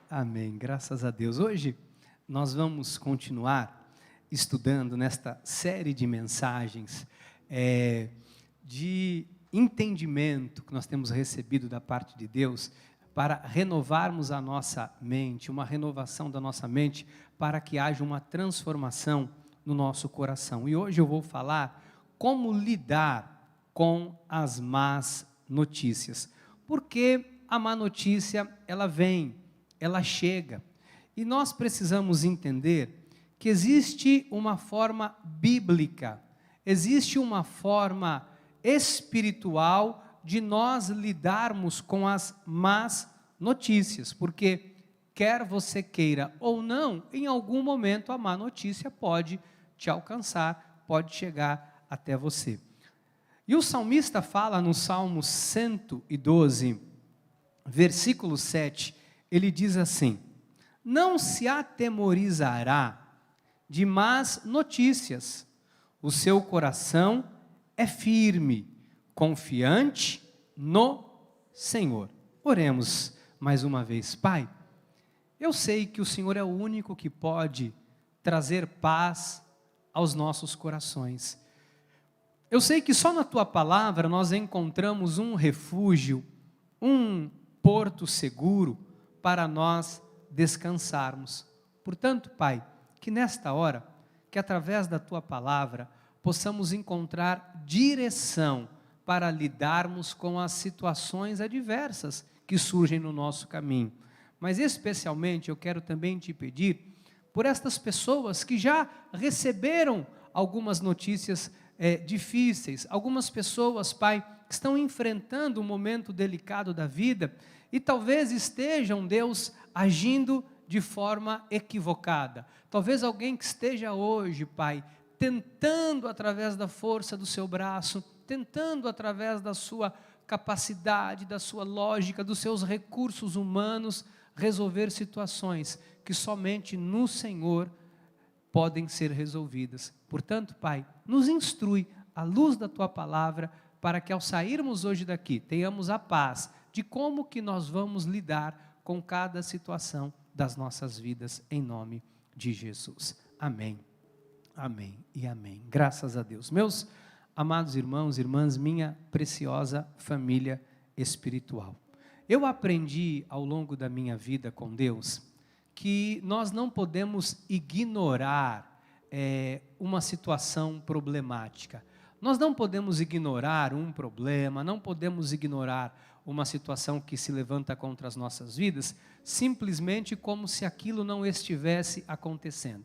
Amém, graças a Deus. Hoje nós vamos continuar estudando nesta série de mensagens de entendimento que nós temos recebido da parte de Deus para renovarmos a nossa mente, uma renovação da nossa mente para que haja uma transformação no nosso coração. E hoje eu vou falar como lidar com as más notícias, porque a má notícia ela vem, ela chega, e nós precisamos entender que existe uma forma bíblica, existe uma forma espiritual de nós lidarmos com as más notícias, porque quer você queira ou não, em algum momento a má notícia pode te alcançar, pode chegar até você. E o salmista fala no Salmo 112, versículo 7, ele diz assim: não se atemorizará de más notícias, o seu coração é firme, confiante no Senhor. Oremos mais uma vez. Pai, eu sei que o Senhor é o único que pode trazer paz aos nossos corações. Eu sei que só na Tua palavra nós encontramos um refúgio, um porto seguro para nós descansarmos. Portanto, Pai, que nesta hora, que através da Tua palavra, possamos encontrar direção para lidarmos com as situações adversas que surgem no nosso caminho. Mas especialmente eu quero também te pedir por estas pessoas que já receberam algumas notícias difíceis, algumas pessoas, Pai, que estão enfrentando um momento delicado da vida e talvez estejam, Deus, agindo de forma equivocada. Talvez alguém que esteja hoje, Pai, tentando através da força do seu braço, tentando através da sua capacidade, da sua lógica, dos seus recursos humanos, resolver situações que somente no Senhor podem ser resolvidas. Portanto, Pai, nos instrui à luz da Tua palavra, para que ao sairmos hoje daqui, tenhamos a paz de como que nós vamos lidar com cada situação das nossas vidas, em nome de Jesus. Amém, amém e amém. Graças a Deus. Meus amados irmãos e irmãs, minha preciosa família espiritual. Eu aprendi ao longo da minha vida com Deus que nós não podemos ignorar uma situação problemática. Nós não podemos ignorar um problema, não podemos ignorar uma situação que se levanta contra as nossas vidas, simplesmente como se aquilo não estivesse acontecendo.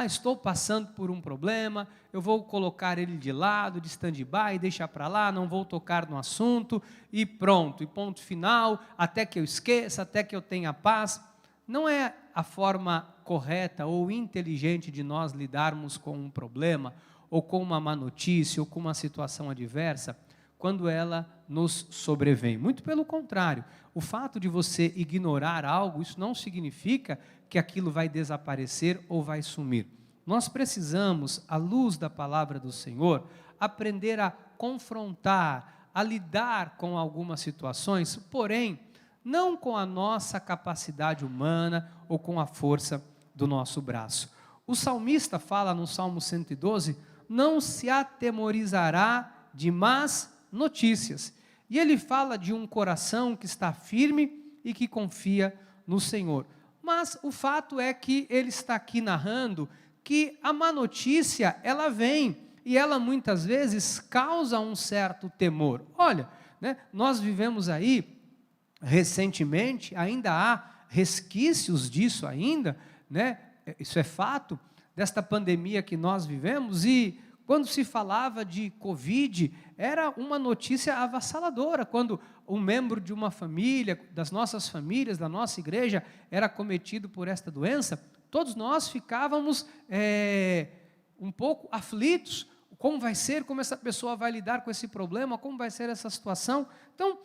Estou passando por um problema, eu vou colocar ele de lado, de stand-by, deixar para lá, não vou tocar no assunto, e pronto, e ponto final, até que eu esqueça, até que eu tenha paz. Não é a forma correta ou inteligente de nós lidarmos com um problema, ou com uma má notícia, ou com uma situação adversa, quando ela nos sobrevém. Muito pelo contrário, o fato de você ignorar algo, isso não significa que aquilo vai desaparecer ou vai sumir. Nós precisamos, à luz da palavra do Senhor, aprender a confrontar, a lidar com algumas situações, porém, não com a nossa capacidade humana ou com a força do nosso braço. O salmista fala no Salmo 112, não se atemorizará de más notícias. E ele fala de um coração que está firme e que confia no Senhor. Mas o fato é que ele está aqui narrando que a má notícia, ela vem e ela muitas vezes causa um certo temor. Olha, nós vivemos aí recentemente, ainda há resquícios disso ainda, isso é fato, desta pandemia que nós vivemos, e quando se falava de Covid, era uma notícia avassaladora, quando um membro de uma família, das nossas famílias, da nossa igreja, era cometido por esta doença, todos nós ficávamos um pouco aflitos. Como vai ser, como essa pessoa vai lidar com esse problema, como vai ser essa situação? Então,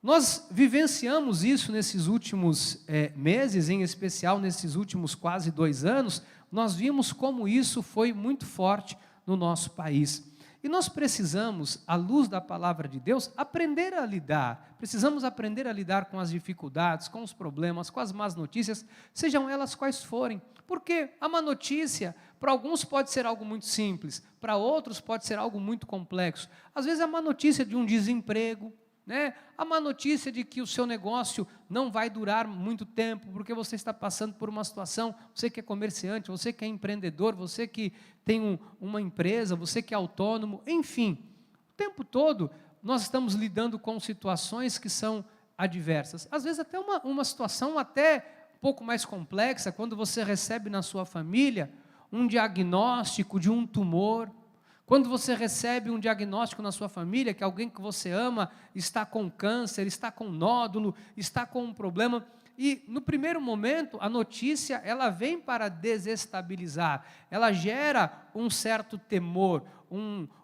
nós vivenciamos isso nesses últimos meses, em especial nesses últimos quase 2 anos, nós vimos como isso foi muito forte no nosso país. E nós precisamos, à luz da palavra de Deus, aprender a lidar. Precisamos aprender a lidar com as dificuldades, com os problemas, com as más notícias, sejam elas quais forem. Porque a má notícia, para alguns pode ser algo muito simples, para outros pode ser algo muito complexo. Às vezes a má notícia de um desemprego, né? A má notícia de que o seu negócio não vai durar muito tempo, porque você está passando por uma situação, você que é comerciante, você que é empreendedor, você que tem uma empresa, você que é autônomo, enfim, o tempo todo nós estamos lidando com situações que são adversas. Às vezes até uma situação até um pouco mais complexa, quando você recebe na sua família um diagnóstico de um tumor, quando você recebe um diagnóstico na sua família, que alguém que você ama está com câncer, está com nódulo, está com um problema, e no primeiro momento a notícia ela vem para desestabilizar, ela gera um certo temor,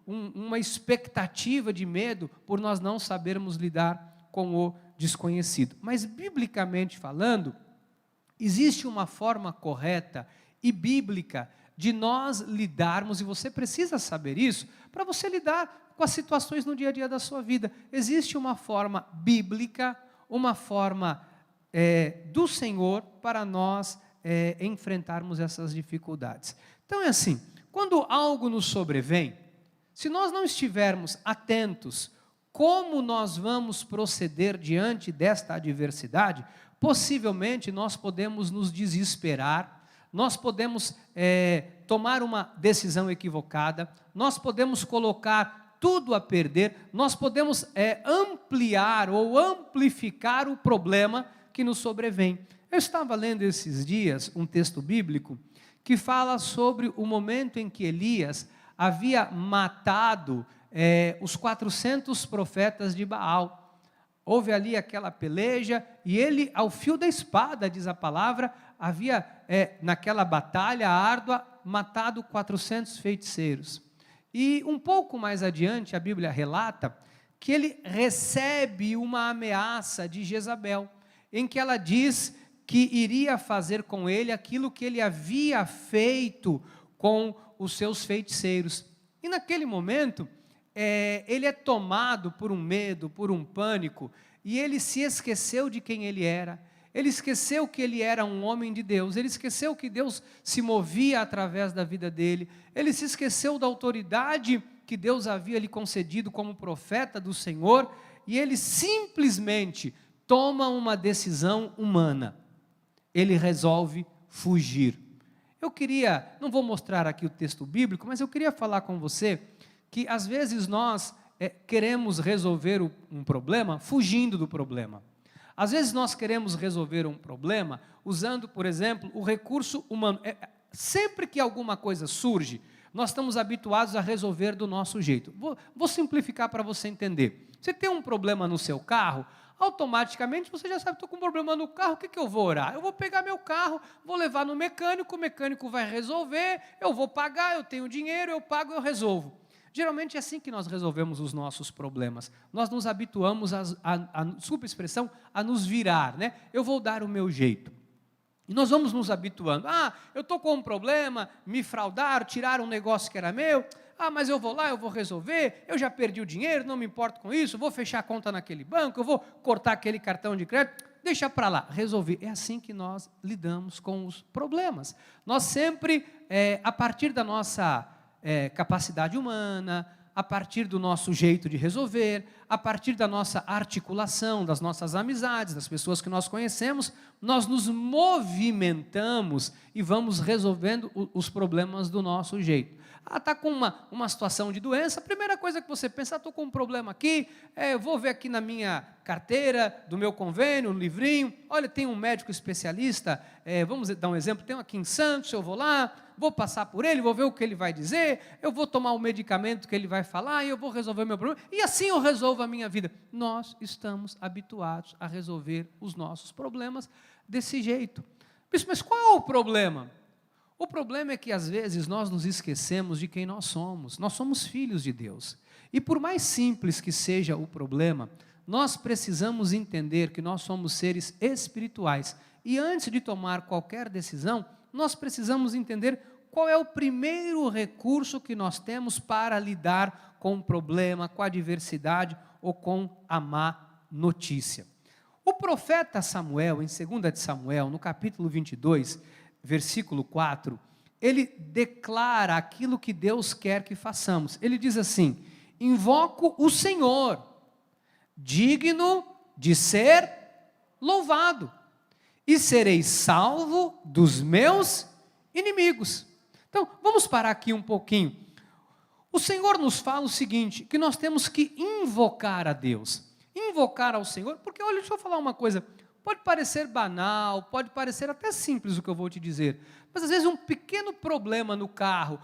uma expectativa de medo por nós não sabermos lidar com o desconhecido. Mas biblicamente falando, existe uma forma correta e bíblica de nós lidarmos, e você precisa saber isso, para você lidar com as situações no dia a dia da sua vida. Existe uma forma bíblica, uma forma do Senhor para nós enfrentarmos essas dificuldades. Então é assim, quando algo nos sobrevém, se nós não estivermos atentos como nós vamos proceder diante desta adversidade, possivelmente nós podemos nos desesperar, nós podemos tomar uma decisão equivocada, nós podemos colocar tudo a perder, nós podemos ampliar ou amplificar o problema que nos sobrevém. Eu estava lendo esses dias um texto bíblico que fala sobre o momento em que Elias havia matado os 400 profetas de Baal. Houve ali aquela peleja e ele, ao fio da espada, diz a palavra, havia, naquela batalha árdua, matado 400 feiticeiros. E um pouco mais adiante, a Bíblia relata que ele recebe uma ameaça de Jezabel, em que ela diz que iria fazer com ele aquilo que ele havia feito com os seus feiticeiros. E naquele momento, ele é tomado por um medo, por um pânico, e ele se esqueceu de quem ele era. Ele esqueceu que ele era um homem de Deus, ele esqueceu que Deus se movia através da vida dele, ele se esqueceu da autoridade que Deus havia lhe concedido como profeta do Senhor, e ele simplesmente toma uma decisão humana, ele resolve fugir. Eu queria, não vou mostrar aqui o texto bíblico, mas eu queria falar com você, que às vezes nós queremos resolver um problema fugindo do problema. Às vezes nós queremos resolver um problema usando, por exemplo, o recurso humano. Sempre que alguma coisa surge, nós estamos habituados a resolver do nosso jeito. Vou simplificar para você entender. Você tem um problema no seu carro, automaticamente você já sabe, estou com um problema no carro, o que eu vou orar? Eu vou pegar meu carro, vou levar no mecânico, o mecânico vai resolver, eu vou pagar, eu tenho dinheiro, eu pago, eu resolvo. Geralmente é assim que nós resolvemos os nossos problemas. Nós nos habituamos, desculpa a expressão, a nos virar, né? Eu vou dar o meu jeito. E nós vamos nos habituando. Eu estou com um problema, me fraudaram, tiraram um negócio que era meu. Mas eu vou lá, eu vou resolver, eu já perdi o dinheiro, não me importo com isso, vou fechar a conta naquele banco, eu vou cortar aquele cartão de crédito, deixa para lá, resolver. É assim que nós lidamos com os problemas. Nós sempre, a partir da nossa capacidade humana, a partir do nosso jeito de resolver, a partir da nossa articulação, das nossas amizades, das pessoas que nós conhecemos, nós nos movimentamos e vamos resolvendo os problemas do nosso jeito. Está com uma situação de doença, a primeira coisa que você pensa, estou com um problema aqui, vou ver aqui na minha carteira, do meu convênio, no livrinho, olha, tem um médico especialista, vamos dar um exemplo, tem um aqui em Santos, eu vou lá, vou passar por ele, vou ver o que ele vai dizer, eu vou tomar o medicamento que ele vai falar, e eu vou resolver o meu problema, e assim eu resolvo a minha vida. Nós estamos habituados a resolver os nossos problemas desse jeito. Mas qual é o problema? O problema é que às vezes nós nos esquecemos de quem nós somos filhos de Deus. E por mais simples que seja o problema, nós precisamos entender que nós somos seres espirituais. E antes de tomar qualquer decisão, nós precisamos entender qual é o primeiro recurso que nós temos para lidar com o problema, com a adversidade ou com a má notícia. O profeta Samuel, em 2 de Samuel, no capítulo 22, versículo 4, ele declara aquilo que Deus quer que façamos. Ele diz assim: invoco o Senhor, digno de ser louvado, e serei salvo dos meus inimigos. Então, vamos parar aqui um pouquinho. O Senhor nos fala o seguinte, que nós temos que invocar a Deus. Invocar ao Senhor, porque olha, deixa eu falar uma coisa, pode parecer banal, pode parecer até simples o que eu vou te dizer, mas às vezes um pequeno problema no carro,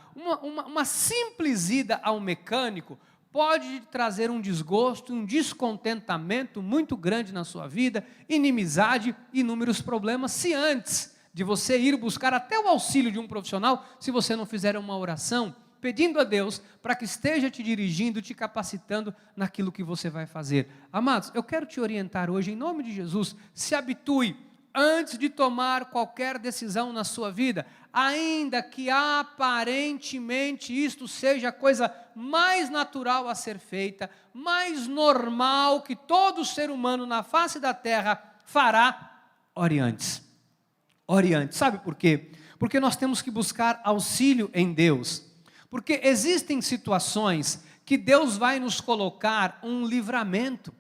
uma simples ida ao mecânico, pode trazer um desgosto, um descontentamento muito grande na sua vida, inimizade, inúmeros problemas, se antes de você ir buscar até o auxílio de um profissional, se você não fizer uma oração, pedindo a Deus para que esteja te dirigindo, te capacitando naquilo que você vai fazer. Amados, eu quero te orientar hoje, em nome de Jesus, se habitue, antes de tomar qualquer decisão na sua vida, ainda que aparentemente isto seja a coisa mais natural a ser feita, mais normal que todo ser humano na face da terra fará, ore antes. Ore antes. Sabe por quê? Porque nós temos que buscar auxílio em Deus. Porque existem situações que Deus vai nos colocar um livramento.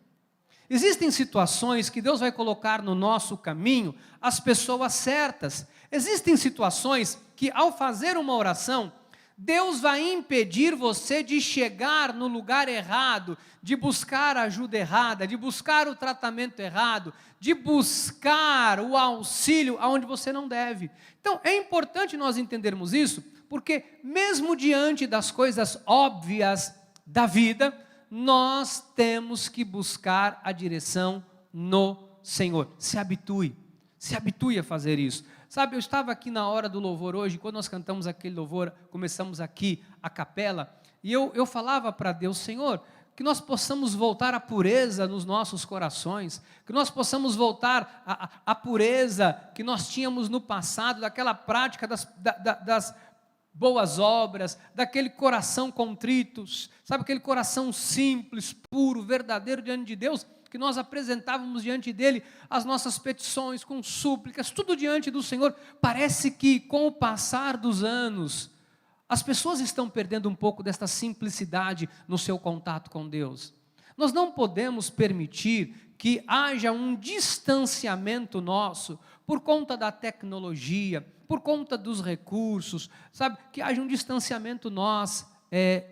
Existem situações que Deus vai colocar no nosso caminho as pessoas certas. Existem situações que, ao fazer uma oração, Deus vai impedir você de chegar no lugar errado, de buscar a ajuda errada, de buscar o tratamento errado, de buscar o auxílio aonde você não deve. Então, é importante nós entendermos isso, porque mesmo diante das coisas óbvias da vida, nós temos que buscar a direção no Senhor. Se habitue a fazer isso. Sabe, eu estava aqui na hora do louvor hoje, quando nós cantamos aquele louvor, começamos aqui a capela, e eu falava para Deus: Senhor, que nós possamos voltar à pureza nos nossos corações, que nós possamos voltar à pureza que nós tínhamos no passado, daquela prática das boas obras, daquele coração contrito, sabe, aquele coração simples, puro, verdadeiro diante de Deus, que nós apresentávamos diante dele as nossas petições com súplicas, tudo diante do Senhor. Parece que com o passar dos anos, as pessoas estão perdendo um pouco desta simplicidade no seu contato com Deus. Nós não podemos permitir que haja um distanciamento nosso por conta da tecnologia, por conta dos recursos, sabe, que haja um distanciamento nosso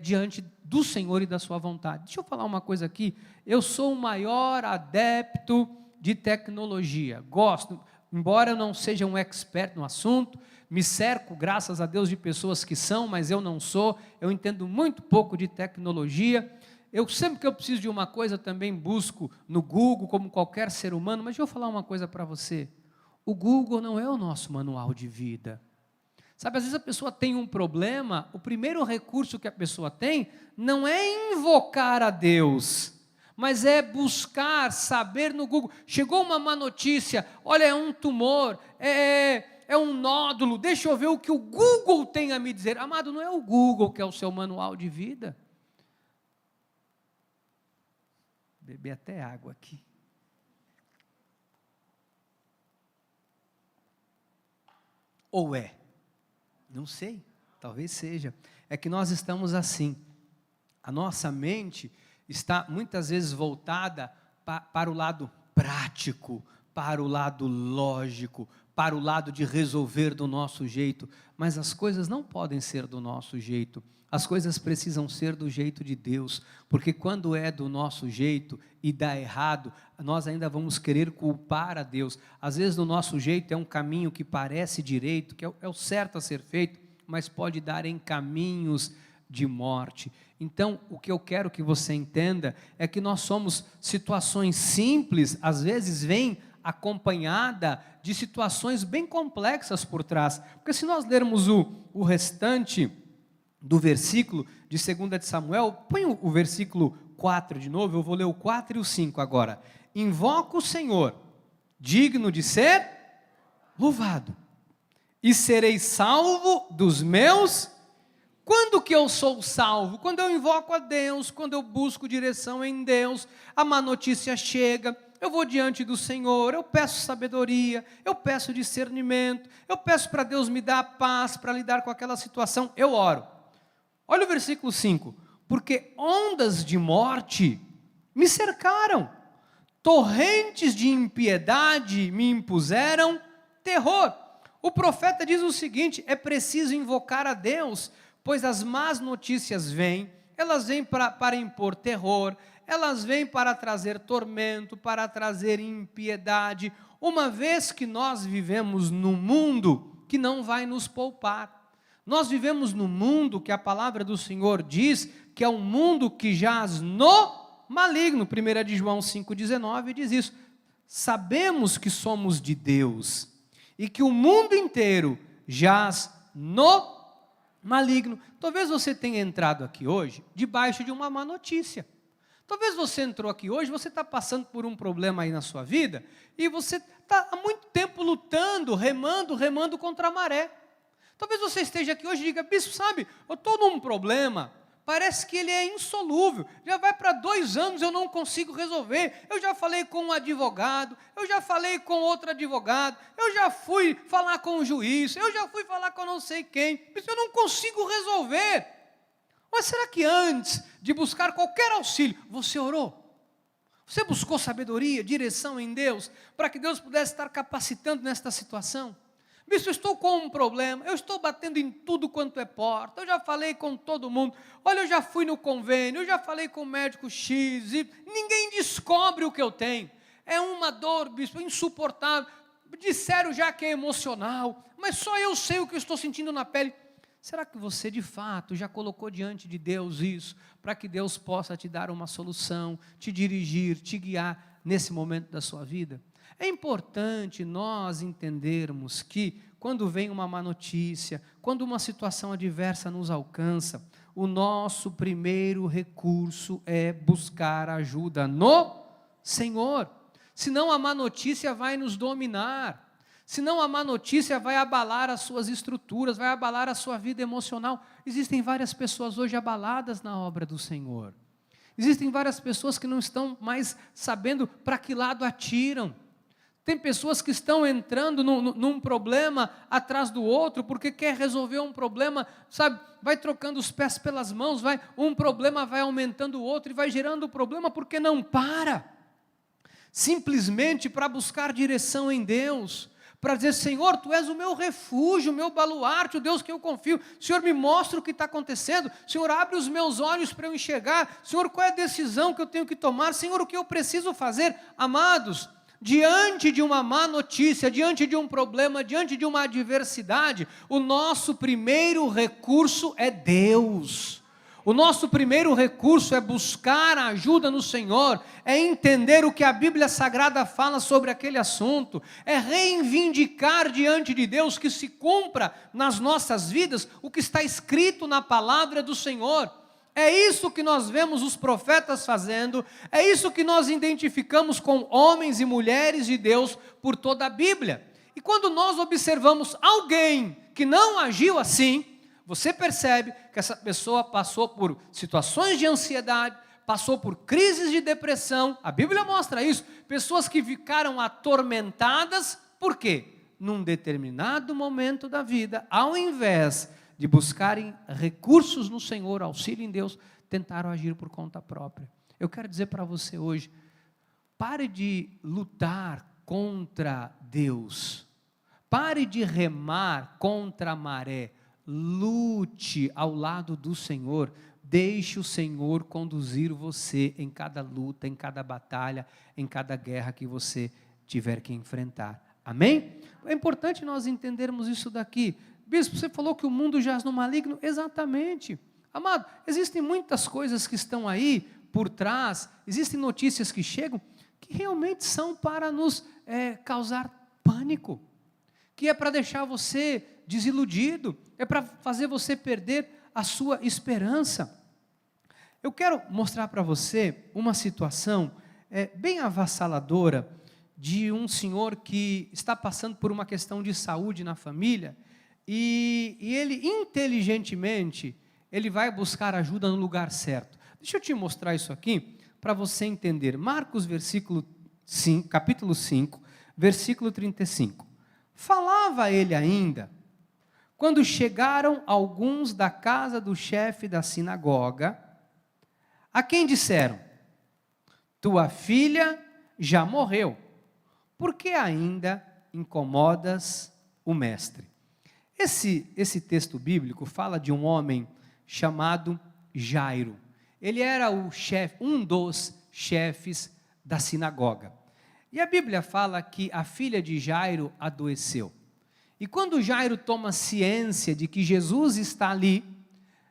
diante do Senhor e da sua vontade. Deixa eu falar uma coisa aqui, eu sou o maior adepto de tecnologia, gosto, embora eu não seja um expert no assunto, me cerco, graças a Deus, de pessoas que são, mas eu não sou, eu entendo muito pouco de tecnologia. Eu sempre que eu preciso de uma coisa, também busco no Google, como qualquer ser humano, mas deixa eu falar uma coisa para você, o Google não é o nosso manual de vida. Sabe, às vezes a pessoa tem um problema, o primeiro recurso que a pessoa tem não é invocar a Deus, mas é buscar, saber no Google. Chegou uma má notícia, olha, é um tumor, é um nódulo, deixa eu ver o que o Google tem a me dizer. Amado, não é o Google que é o seu manual de vida. Beber até água aqui. Ou é? Não sei, talvez seja. É que nós estamos assim. A nossa mente está muitas vezes voltada para o lado prático, para o lado lógico, para o lado de resolver do nosso jeito. Mas as coisas não podem ser do nosso jeito. As coisas precisam ser do jeito de Deus, porque quando é do nosso jeito e dá errado, nós ainda vamos querer culpar a Deus. Às vezes do nosso jeito é um caminho que parece direito, que é o certo a ser feito, mas pode dar em caminhos de morte. Então, o que eu quero que você entenda é que nós somos situações simples, às vezes vem acompanhada de situações bem complexas por trás. Porque se nós lermos o restante do versículo de 2 de Samuel, põe o versículo 4 de novo, eu vou ler o 4 e o 5 agora. Invoco o Senhor, digno de ser louvado, e serei salvo dos meus. Quando que eu sou salvo? Quando eu invoco a Deus, quando eu busco direção em Deus, a má notícia chega, eu vou diante do Senhor, eu peço sabedoria, eu peço discernimento, eu peço para Deus me dar paz para lidar com aquela situação, eu oro. Olha o versículo 5, porque ondas de morte me cercaram, torrentes de impiedade me impuseram terror. O profeta diz o seguinte, é preciso invocar a Deus, pois as más notícias vêm, elas vêm para impor terror, elas vêm para trazer tormento, para trazer impiedade, uma vez que nós vivemos num mundo que não vai nos poupar. Nós vivemos num mundo que a palavra do Senhor diz que é um mundo que jaz no maligno. 1 de João 5,19 diz isso. Sabemos que somos de Deus e que o mundo inteiro jaz no maligno. Talvez você tenha entrado aqui hoje debaixo de uma má notícia. Talvez você entrou aqui hoje, você está passando por um problema aí na sua vida e você está há muito tempo lutando, remando contra a maré. Talvez você esteja aqui hoje e diga, bispo, sabe, eu estou num problema, parece que ele é insolúvel, já vai para 2 anos, eu não consigo resolver, eu já falei com um advogado, eu já falei com outro advogado, eu já fui falar com o juiz, eu já fui falar com não sei quem, eu não consigo resolver. Mas será que antes de buscar qualquer auxílio, você orou? Você buscou sabedoria, direção em Deus, para que Deus pudesse estar capacitando nesta situação? Bispo, eu estou com um problema, eu estou batendo em tudo quanto é porta, eu já falei com todo mundo, olha, eu já fui no convênio, eu já falei com o médico X, e ninguém descobre o que eu tenho. É uma dor, bispo, insuportável, disseram já que é emocional, mas só eu sei o que eu estou sentindo na pele. Será que você de fato já colocou diante de Deus isso, para que Deus possa te dar uma solução, te dirigir, te guiar nesse momento da sua vida? É importante nós entendermos que quando vem uma má notícia, quando uma situação adversa nos alcança, o nosso primeiro recurso é buscar ajuda no Senhor. Senão a má notícia vai nos dominar, senão a má notícia vai abalar as suas estruturas, vai abalar a sua vida emocional. Existem várias pessoas hoje abaladas na obra do Senhor. Existem várias pessoas que não estão mais sabendo para que lado atiram. Tem pessoas que estão entrando num problema atrás do outro, porque quer resolver um problema, sabe, vai trocando os pés pelas mãos, um problema vai aumentando o outro e vai gerando o problema porque não para. Simplesmente para buscar direção em Deus, para dizer, Senhor, Tu és o meu refúgio, o meu baluarte, o Deus que eu confio. Senhor, me mostra o que está acontecendo. Senhor, abre os meus olhos para eu enxergar. Senhor, qual é a decisão que eu tenho que tomar? Senhor, o que eu preciso fazer? Amados, diante de uma má notícia, diante de um problema, diante de uma adversidade, o nosso primeiro recurso é Deus. O nosso primeiro recurso é buscar a ajuda no Senhor, é entender o que a Bíblia Sagrada fala sobre aquele assunto, é reivindicar diante de Deus que se cumpra nas nossas vidas o que está escrito na palavra do Senhor. É isso que nós vemos os profetas fazendo, é isso que nós identificamos com homens e mulheres de Deus por toda a Bíblia. E quando nós observamos alguém que não agiu assim, você percebe que essa pessoa passou por situações de ansiedade, passou por crises de depressão. A Bíblia mostra isso, pessoas que ficaram atormentadas, por quê? Num determinado momento da vida, ao invés de buscarem recursos no Senhor, auxílio em Deus, tentaram agir por conta própria. Eu quero dizer para você hoje, pare de lutar contra Deus, pare de remar contra a maré, lute ao lado do Senhor, deixe o Senhor conduzir você em cada luta, em cada batalha, em cada guerra que você tiver que enfrentar. Amém? É importante nós entendermos isso daqui. Bispo, você falou que o mundo jaz no maligno? Exatamente. Amado, existem muitas coisas que estão aí por trás, existem notícias que chegam, que realmente são para nos causar pânico, que é para deixar você desiludido, é para fazer você perder a sua esperança. Eu quero mostrar para você uma situação bem avassaladora de um senhor que está passando por uma questão de saúde na família, e ele inteligentemente, ele vai buscar ajuda no lugar certo. Deixa eu te mostrar isso aqui, para você entender. Marcos, capítulo 5, versículo 35. Falava ele ainda, quando chegaram alguns da casa do chefe da sinagoga, a quem disseram: tua filha já morreu, por que ainda incomodas o mestre? Esse texto bíblico fala de um homem chamado Jairo. Ele era um dos chefes da sinagoga. E a Bíblia fala que a filha de Jairo adoeceu. E quando Jairo toma ciência de que Jesus está ali,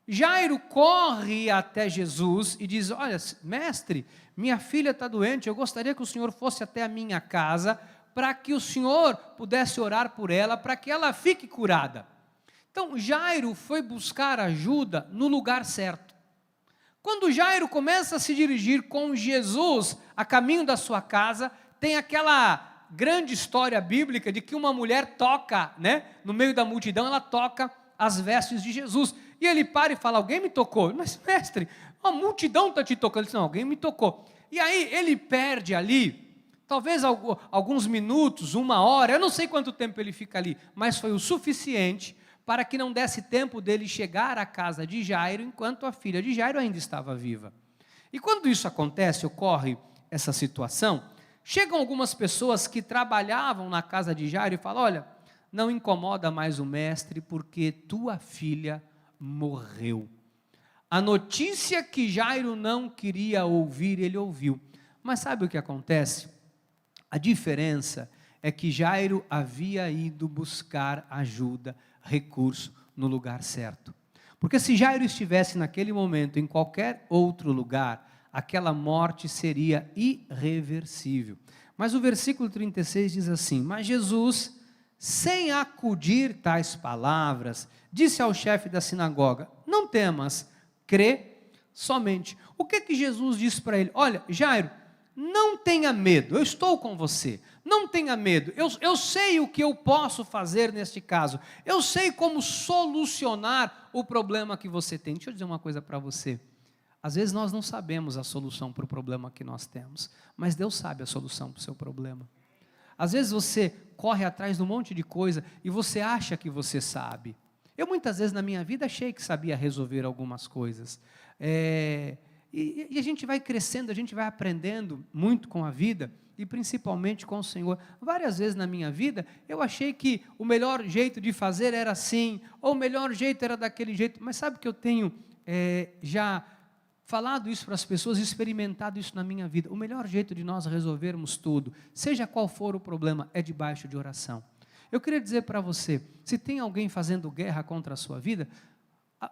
Jairo corre até Jesus e diz: olha, mestre, minha filha está doente, eu gostaria que o senhor fosse até a minha casa, para que o senhor pudesse orar por ela, para que ela fique curada. Então, Jairo foi buscar ajuda no lugar certo. Quando Jairo começa a se dirigir com Jesus a caminho da sua casa, tem aquela grande história bíblica de que uma mulher toca, no meio da multidão, ela toca as vestes de Jesus. E ele para e fala: alguém me tocou? Mas mestre, a multidão está te tocando. Ele diz: não, alguém me tocou. E aí ele perde ali, talvez alguns minutos, 1 hora, eu não sei quanto tempo ele fica ali, mas foi o suficiente para que não desse tempo dele chegar à casa de Jairo, enquanto a filha de Jairo ainda estava viva. E quando isso acontece, ocorre essa situação, chegam algumas pessoas que trabalhavam na casa de Jairo e falam: olha, não incomoda mais o mestre, porque tua filha morreu. A notícia que Jairo não queria ouvir, ele ouviu. Mas sabe o que acontece? A diferença é que Jairo havia ido buscar ajuda, recurso, no lugar certo. Porque se Jairo estivesse naquele momento em qualquer outro lugar, aquela morte seria irreversível. Mas o versículo 36 diz assim: mas Jesus, sem acudir tais palavras, disse ao chefe da sinagoga: não temas, crê somente. O que Jesus disse para ele? Olha, Jairo, não tenha medo, eu estou com você, não tenha medo, eu sei o que eu posso fazer neste caso, eu sei como solucionar o problema que você tem. Deixa eu dizer uma coisa para você, às vezes nós não sabemos a solução para o problema que nós temos, mas Deus sabe a solução para o seu problema. Às vezes você corre atrás de um monte de coisa e você acha que você sabe. Eu muitas vezes na minha vida achei que sabia resolver algumas coisas, e a gente vai crescendo, a gente vai aprendendo muito com a vida, e principalmente com o Senhor. Várias vezes na minha vida, eu achei que o melhor jeito de fazer era assim, ou o melhor jeito era daquele jeito, mas sabe que eu tenho já falado isso para as pessoas, experimentado isso na minha vida. O melhor jeito de nós resolvermos tudo, seja qual for o problema, é debaixo de oração. Eu queria dizer para você, se tem alguém fazendo guerra contra a sua vida,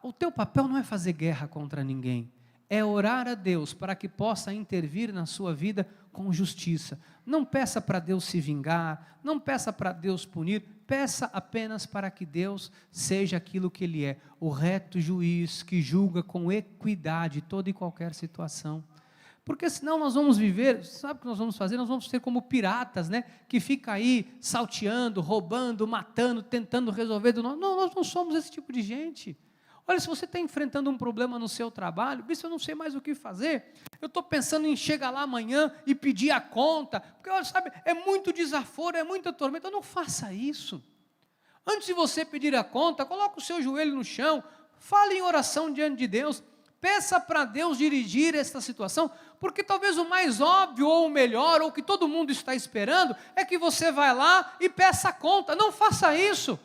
o teu papel não é fazer guerra contra ninguém, é orar a Deus para que possa intervir na sua vida com justiça. Não peça para Deus se vingar, não peça para Deus punir, peça apenas para que Deus seja aquilo que Ele é, o reto juiz que julga com equidade toda e qualquer situação. Porque senão nós vamos viver, sabe o que nós vamos fazer? Nós vamos ser como piratas, que fica aí salteando, roubando, matando, tentando resolver do nosso. Não, nós não somos esse tipo de gente. Olha, se você está enfrentando um problema no seu trabalho, bicho, eu não sei mais o que fazer, eu estou pensando em chegar lá amanhã e pedir a conta, porque, olha, sabe, é muito desaforo, é muita tormenta. Não faça isso. Antes de você pedir a conta, coloque o seu joelho no chão, fale em oração diante de Deus, peça para Deus dirigir esta situação, porque talvez o mais óbvio ou o melhor, ou o que todo mundo está esperando, é que você vai lá e peça a conta. Não faça isso.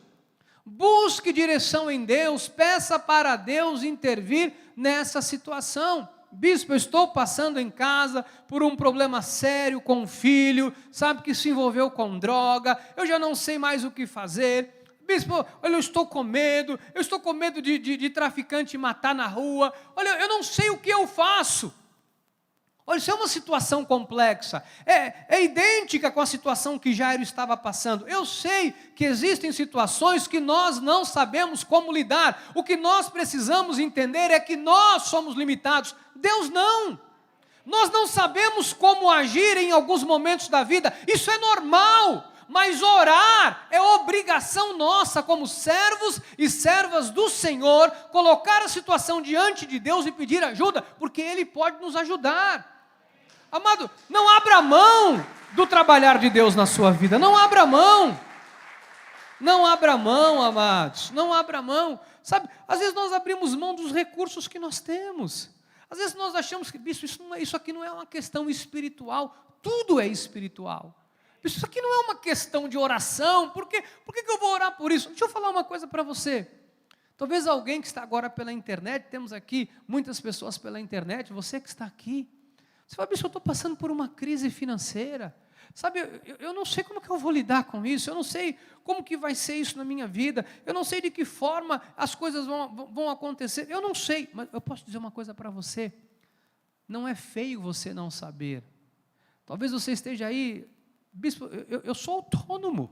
Busque direção em Deus, peça para Deus intervir nessa situação. Bispo, eu estou passando em casa por um problema sério com o filho, sabe, que se envolveu com droga, eu já não sei mais o que fazer. Bispo, olha, eu estou com medo de traficante matar na rua, olha, eu não sei o que eu faço. Olha, isso é uma situação complexa, é idêntica com a situação que Jairo estava passando. Eu sei que existem situações que nós não sabemos como lidar, o que nós precisamos entender é que nós somos limitados, Deus não. Nós não sabemos como agir em alguns momentos da vida, isso é normal, mas orar é obrigação nossa como servos e servas do Senhor, colocar a situação diante de Deus e pedir ajuda, porque Ele pode nos ajudar. Amado, não abra mão do trabalhar de Deus na sua vida, não abra mão. Não abra mão, amados, não abra mão. Sabe, às vezes nós abrimos mão dos recursos que nós temos. Às vezes nós achamos que, bicho, isso aqui não é uma questão espiritual. Tudo é espiritual. Bicho, isso aqui não é uma questão de oração. Por que eu vou orar por isso? Deixa eu falar uma coisa para você. Talvez alguém que está agora pela internet, temos aqui muitas pessoas pela internet, você que está aqui. Você fala, bicho, eu estou passando por uma crise financeira. Sabe, eu não sei como que eu vou lidar com isso, eu não sei como que vai ser isso na minha vida, eu não sei de que forma as coisas vão acontecer, eu não sei, mas eu posso dizer uma coisa para você, não é feio você não saber. Talvez você esteja aí, bispo, eu sou autônomo,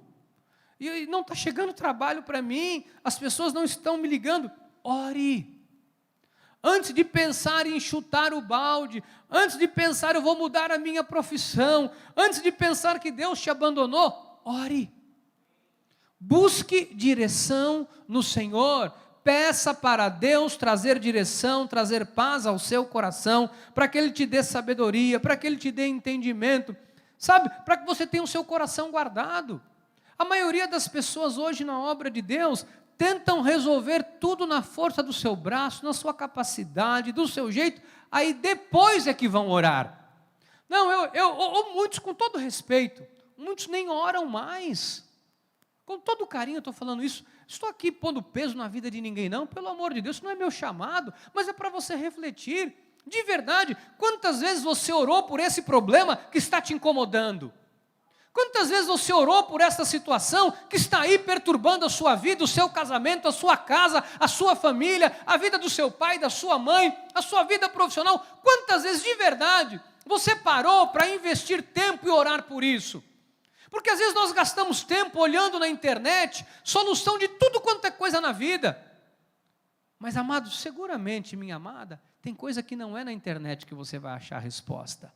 e não está chegando trabalho para mim, as pessoas não estão me ligando, ore. Antes de pensar em chutar o balde, antes de pensar eu vou mudar a minha profissão, antes de pensar que Deus te abandonou, ore. Busque direção no Senhor, peça para Deus trazer direção, trazer paz ao seu coração, para que Ele te dê sabedoria, para que Ele te dê entendimento, sabe, para que você tenha o seu coração guardado. A maioria das pessoas hoje na obra de Deus tentam resolver tudo na força do seu braço, na sua capacidade, do seu jeito, aí depois é que vão orar. Não, ou muitos, com todo respeito, muitos nem oram mais. Com todo carinho eu estou falando isso, estou aqui pondo peso na vida de ninguém não, pelo amor de Deus, isso não é meu chamado, mas é para você refletir, de verdade, quantas vezes você orou por esse problema que está te incomodando? Quantas vezes você orou por essa situação que está aí perturbando a sua vida, o seu casamento, a sua casa, a sua família, a vida do seu pai, da sua mãe, a sua vida profissional? Quantas vezes de verdade você parou para investir tempo e orar por isso? Porque às vezes nós gastamos tempo olhando na internet solução de tudo quanto é coisa na vida. Mas amado, seguramente, minha amada, tem coisa que não é na internet que você vai achar a resposta.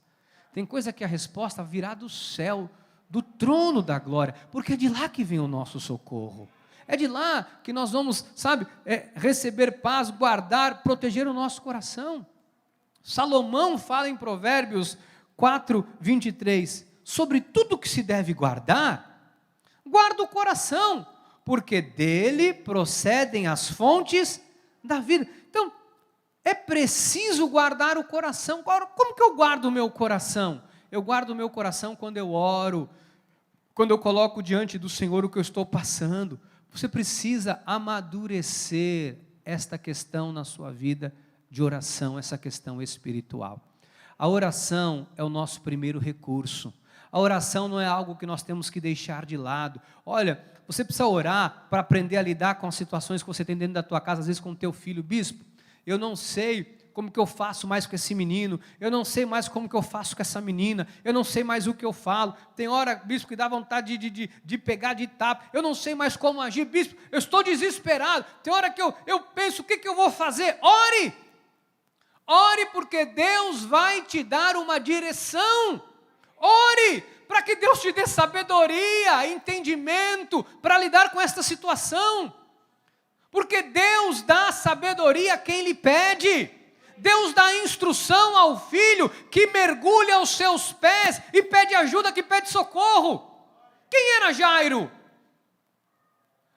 Tem coisa que a resposta virá do céu, do trono da glória, porque é de lá que vem o nosso socorro, é de lá que nós vamos, sabe, receber paz, guardar, proteger o nosso coração. Salomão fala em Provérbios 4:23, sobre tudo que se deve guardar, guarda o coração, porque dele procedem as fontes da vida. Então, é preciso guardar o coração. Como que eu guardo o meu coração? Eu guardo o meu coração quando eu oro, quando eu coloco diante do Senhor o que eu estou passando. Você precisa amadurecer esta questão na sua vida de oração, essa questão espiritual. A oração é o nosso primeiro recurso. A oração não é algo que nós temos que deixar de lado. Olha, você precisa orar para aprender a lidar com as situações que você tem dentro da tua casa, às vezes com o teu filho. Bispo, eu não sei como que eu faço mais com esse menino, eu não sei mais como que eu faço com essa menina, eu não sei mais o que eu falo, tem hora, bispo, que dá vontade de pegar de tapa, eu não sei mais como agir, bispo, eu estou desesperado, tem hora que eu penso, o que eu vou fazer? Ore! Ore, porque Deus vai te dar uma direção. Ore, para que Deus te dê sabedoria, entendimento, para lidar com esta situação, porque Deus dá sabedoria a quem lhe pede. Deus dá instrução ao filho que mergulha aos seus pés e pede ajuda, que pede socorro. Quem era Jairo?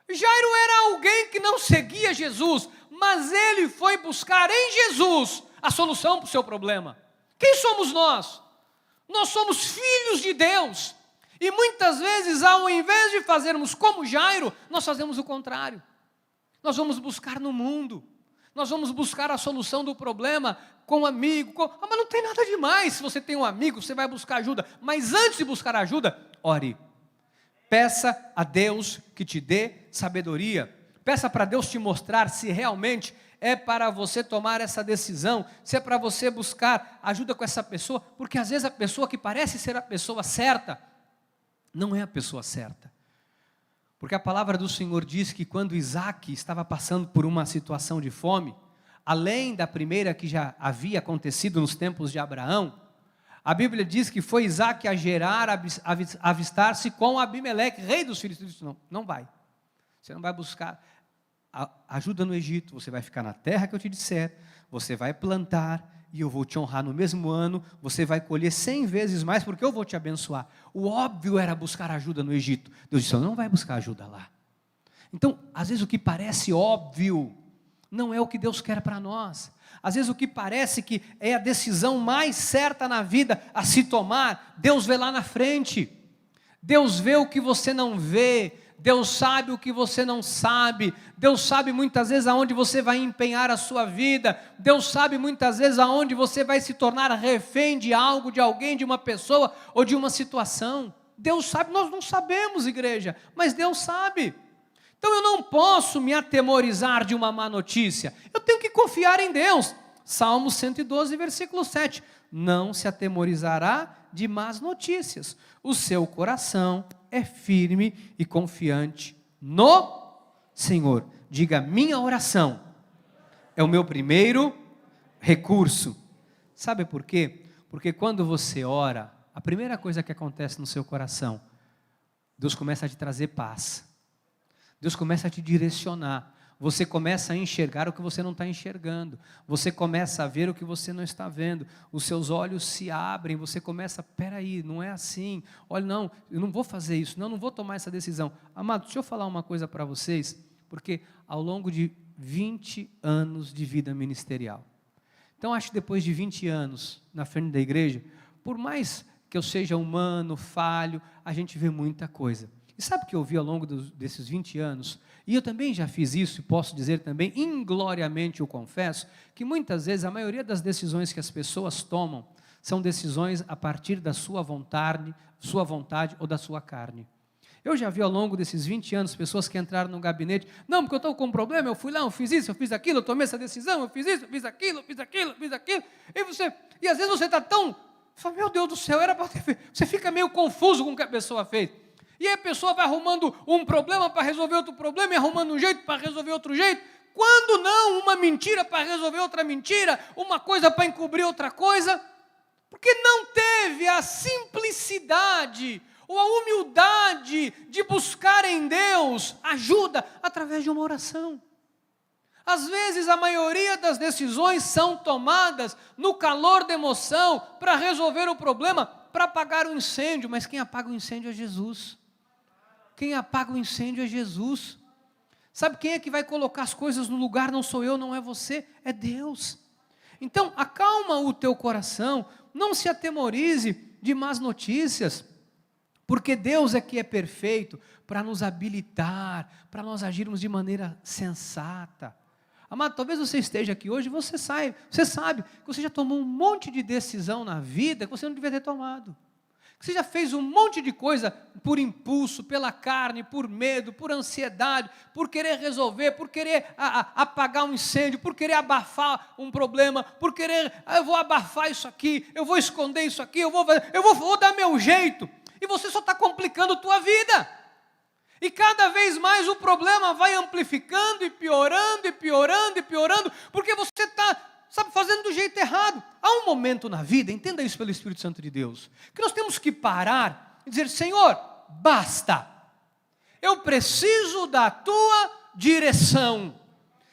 Jairo era alguém que não seguia Jesus, mas ele foi buscar em Jesus a solução para o seu problema. Quem somos nós? Nós somos filhos de Deus. E muitas vezes, ao invés de fazermos como Jairo, nós fazemos o contrário. Nós vamos buscar no mundo. Nós vamos buscar a solução do problema com um amigo. Mas não tem nada demais. Se você tem um amigo, você vai buscar ajuda. Mas antes de buscar ajuda, ore. Peça a Deus que te dê sabedoria. Peça para Deus te mostrar se realmente é para você tomar essa decisão, se é para você buscar ajuda com essa pessoa, porque às vezes a pessoa que parece ser a pessoa certa, não é a pessoa certa. Porque a palavra do Senhor diz que quando Isaac estava passando por uma situação de fome, além da primeira que já havia acontecido nos tempos de Abraão, A Bíblia diz que foi Isaac a Gerar, avistar-se com Abimeleque, rei dos filisteus. Disse, não vai. Você não vai buscar ajuda no Egito, você vai ficar na terra que eu te disser, você vai plantar, e eu vou te honrar no mesmo ano, você vai colher 100 vezes mais, porque eu vou te abençoar. O óbvio era buscar ajuda no Egito. Deus disse, não vai buscar ajuda lá. Então, às vezes o que parece óbvio, não é o que Deus quer para nós. Às vezes o que parece que é a decisão mais certa na vida a se tomar, Deus vê lá na frente. Deus vê o que você não vê, Deus sabe o que você não sabe, Deus sabe muitas vezes aonde você vai empenhar a sua vida, Deus sabe muitas vezes aonde você vai se tornar refém de algo, de alguém, de uma pessoa ou de uma situação. Deus sabe, nós não sabemos, igreja, mas Deus sabe. Então eu não posso me atemorizar de uma má notícia, eu tenho que confiar em Deus. Salmo 112, versículo 7, não se atemorizará de más notícias, o seu coração é firme e confiante no Senhor. Diga, minha oração é o meu primeiro recurso. Sabe por quê? Porque quando você ora, a primeira coisa que acontece no seu coração, Deus começa a te trazer paz. Deus começa a te direcionar. Você começa a enxergar o que você não está enxergando. Você começa a ver o que você não está vendo. Os seus olhos se abrem. Você começa, peraí, não é assim. Olha, não, eu não vou fazer isso. Não vou tomar essa decisão. Amado, deixa eu falar uma coisa para vocês. Porque ao longo de 20 anos de vida ministerial. Então, acho que depois de 20 anos na frente da igreja, por mais que eu seja humano, falho, a gente vê muita coisa. E sabe o que eu vi ao longo desses 20 anos? E eu também já fiz isso, e posso dizer também, ingloriamente eu confesso, que muitas vezes a maioria das decisões que as pessoas tomam, são decisões a partir da sua vontade ou da sua carne. Eu já vi ao longo desses 20 anos, pessoas que entraram no gabinete, não, porque eu estou com um problema, eu fui lá, eu fiz isso, eu fiz aquilo, eu tomei essa decisão, eu fiz isso, eu fiz aquilo, e às vezes você está tão, fala, meu Deus do céu, era para ter feito. Você fica meio confuso com o que a pessoa fez. E aí a pessoa vai arrumando um problema para resolver outro problema, e arrumando um jeito para resolver outro jeito. Quando não, uma mentira para resolver outra mentira, uma coisa para encobrir outra coisa. Porque não teve a simplicidade ou a humildade de buscar em Deus ajuda através de uma oração. Às vezes a maioria das decisões são tomadas no calor da emoção para resolver o problema, para apagar o incêndio, mas quem apaga o incêndio é Jesus. Quem apaga o incêndio é Jesus. Sabe quem é que vai colocar as coisas no lugar? Não sou eu, não é você, é Deus. Então, acalma o teu coração, não se atemorize de más notícias, porque Deus é que é perfeito para nos habilitar, para nós agirmos de maneira sensata. Amado, talvez você esteja aqui hoje, você sabe que você já tomou um monte de decisão na vida que você não devia ter tomado. Você já fez um monte de coisa por impulso, pela carne, por medo, por ansiedade, por querer resolver, por querer apagar um incêndio, por querer abafar um problema, por querer, eu vou abafar isso aqui, eu vou esconder isso aqui, eu vou dar meu jeito. E você só está complicando a tua vida. E cada vez mais o problema vai amplificando e piorando, e piorando, e piorando, porque você está fazendo do jeito errado. Há um momento na vida, entenda isso pelo Espírito Santo de Deus, que nós temos que parar e dizer, Senhor, basta, eu preciso da tua direção.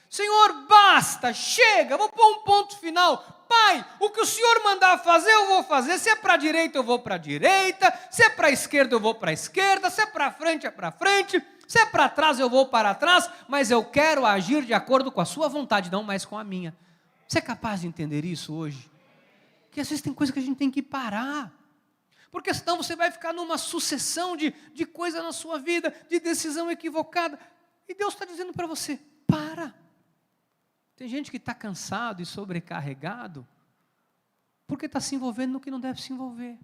Senhor, basta, chega, vou pôr um ponto final. Pai, o que o Senhor mandar fazer, eu vou fazer. Se é para a direita, eu vou para a direita. Se é para a esquerda, eu vou para a esquerda. Se é para frente, é para frente. Se é para trás, eu vou para trás. Mas eu quero agir de acordo com a sua vontade, não mais com a minha. Você é capaz de entender isso hoje? Que às vezes tem coisa que a gente tem que parar. Porque senão você vai ficar numa sucessão de coisa na sua vida, de decisão equivocada. E Deus está dizendo para você, para. Tem gente que está cansado e sobrecarregado, porque está se envolvendo no que não deve se envolver.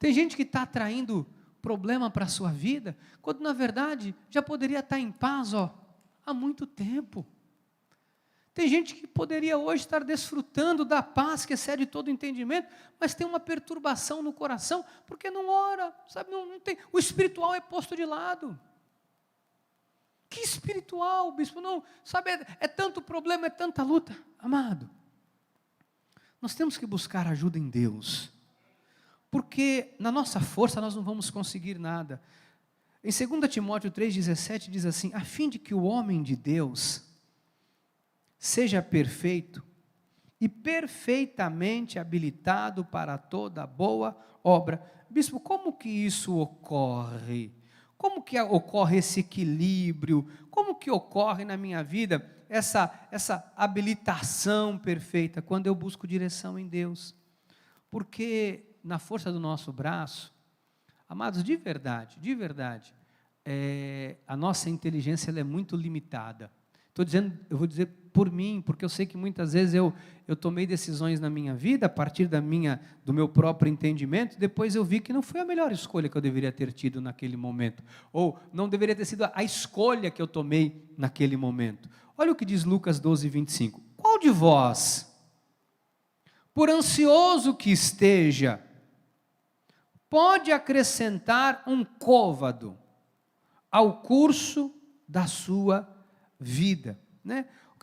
Tem gente que está atraindo problema para a sua vida, quando na verdade já poderia estar em paz há muito tempo. Tem gente que poderia hoje estar desfrutando da paz que excede todo entendimento, mas tem uma perturbação no coração, porque não ora, sabe? Não tem, o espiritual é posto de lado. Que espiritual, bispo? Não, sabe, é tanto problema, é tanta luta. Amado, nós temos que buscar ajuda em Deus. porque na nossa força nós não vamos conseguir nada. Em 2 Timóteo 3,17 diz assim: a fim de que o homem de Deus seja perfeito e perfeitamente habilitado para toda boa obra. Bispo, como que isso ocorre? Como que ocorre esse equilíbrio? Como que ocorre na minha vida essa habilitação perfeita? Quando eu busco direção em Deus. Porque na força do nosso braço, amados, de verdade, a nossa inteligência ela é muito limitada. Eu vou dizer por mim, porque eu sei que muitas vezes eu tomei decisões na minha vida a partir do meu próprio entendimento, depois eu vi que não foi a melhor escolha que eu deveria ter tido naquele momento, ou não deveria ter sido a escolha que eu tomei naquele momento. Olha o que diz Lucas 12:25. Qual de vós, por ansioso que esteja, pode acrescentar um côvado ao curso da sua vida, né? O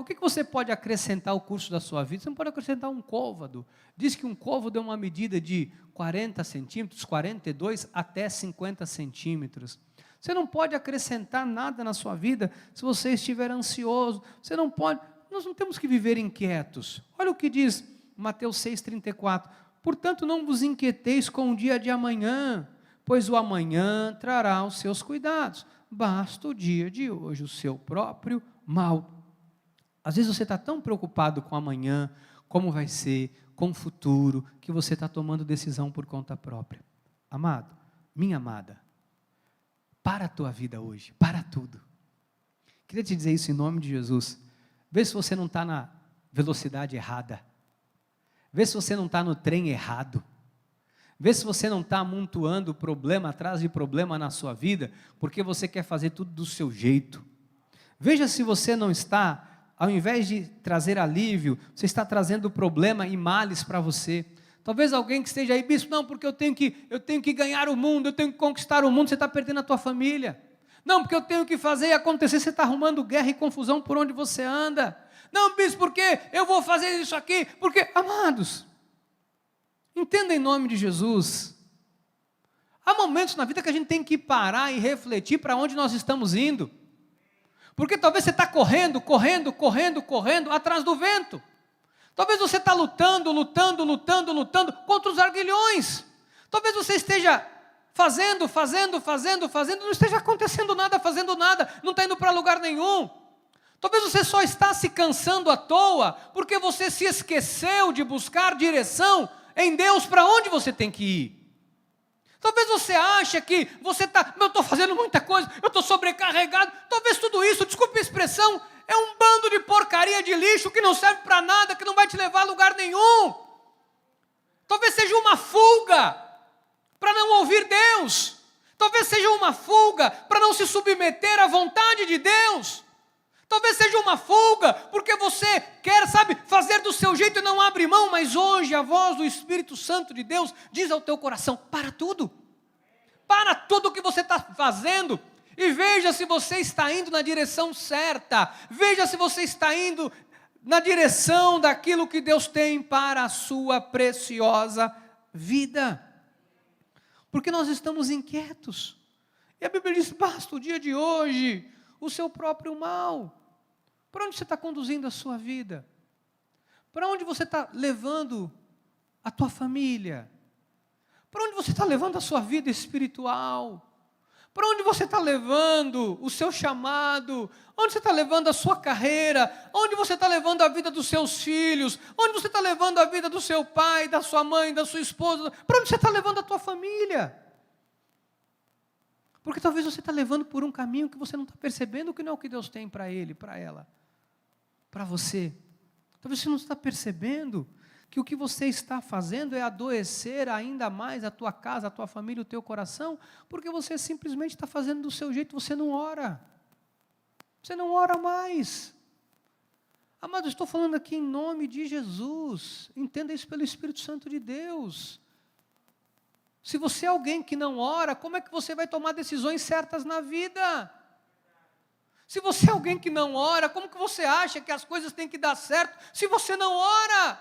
que você pode acrescentar ao curso da sua vida? Você não pode acrescentar um côvado. Diz que um côvado é uma medida de 40 centímetros, 42 até 50 centímetros. Você não pode acrescentar nada na sua vida se você estiver ansioso. Você não pode. Nós não temos que viver inquietos. Olha o que diz Mateus 6,34. Portanto, não vos inquieteis com o dia de amanhã, pois o amanhã trará os seus cuidados. Basta o dia de hoje o seu próprio mal. Às vezes você está tão preocupado com amanhã, como vai ser, com o futuro, que você está tomando decisão por conta própria. Amado, minha amada, para a tua vida hoje, para tudo. Queria te dizer isso em nome de Jesus. Vê se você não está na velocidade errada. Vê se você não está no trem errado. Vê se você não está amontoando problema atrás de problema na sua vida, porque você quer fazer tudo do seu jeito. Veja se você não está, ao invés de trazer alívio, você está trazendo problema e males para você. Talvez alguém que esteja aí, bispo, não, porque eu tenho que ganhar o mundo, eu tenho que conquistar o mundo, você está perdendo a tua família. Não, porque eu tenho que fazer e acontecer, você está arrumando guerra e confusão por onde você anda. Não, bispo, porque eu vou fazer isso aqui, porque, amados, entenda em nome de Jesus, há momentos na vida que a gente tem que parar e refletir para onde nós estamos indo, porque talvez você está correndo atrás do vento, talvez você está lutando contra os arguilhões, talvez você esteja fazendo, não esteja acontecendo nada, fazendo nada, não está indo para lugar nenhum. Talvez você só está se cansando à toa, porque você se esqueceu de buscar direção em Deus para onde você tem que ir. Talvez você ache que eu estou fazendo muita coisa, eu estou sobrecarregado. Talvez tudo isso, desculpe a expressão, é um bando de porcaria de lixo que não serve para nada, que não vai te levar a lugar nenhum. Talvez seja uma fuga para não ouvir Deus. Talvez seja uma fuga para não se submeter à vontade de Deus. Talvez seja uma fuga, porque você quer, fazer do seu jeito e não abre mão, mas hoje a voz do Espírito Santo de Deus diz ao teu coração, para tudo que você está fazendo, e veja se você está indo na direção certa, veja se você está indo na direção daquilo que Deus tem para a sua preciosa vida, porque nós estamos inquietos, e a Bíblia diz, basta o dia de hoje, o seu próprio mal. Para onde você está conduzindo a sua vida? Para onde você está levando a tua família? Para onde você está levando a sua vida espiritual? Para onde você está levando o seu chamado? Onde você está levando a sua carreira? Onde você está levando a vida dos seus filhos? Onde você está levando a vida do seu pai, da sua mãe, da sua esposa? Para onde você está levando a tua família? Porque talvez você está levando por um caminho que você não está percebendo que não é o que Deus tem para ele, para ela, para você. Talvez você não está percebendo que o que você está fazendo é adoecer ainda mais a tua casa, a tua família, o teu coração, porque você simplesmente está fazendo do seu jeito, você não ora. Você não ora mais. Amado, eu estou falando aqui em nome de Jesus. Entenda isso pelo Espírito Santo de Deus. Se você é alguém que não ora, como é que você vai tomar decisões certas na vida? Se você é alguém que não ora, como que você acha que as coisas têm que dar certo se você não ora?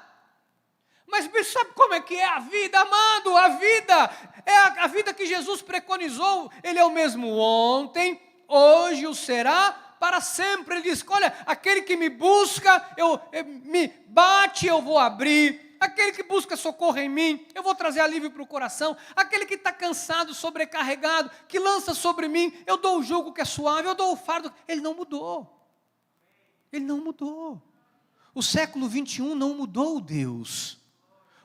Mas sabe como é que é a vida, amado? A vida é a vida que Jesus preconizou. Ele é o mesmo ontem, hoje o será para sempre. Ele diz, olha, aquele que me busca, me bate, eu vou abrir. Aquele que busca socorro em mim, eu vou trazer alívio para o coração. Aquele que está cansado, sobrecarregado, que lança sobre mim, eu dou o jugo que é suave, eu dou o fardo. Ele não mudou. Ele não mudou. O século 21 não mudou Deus.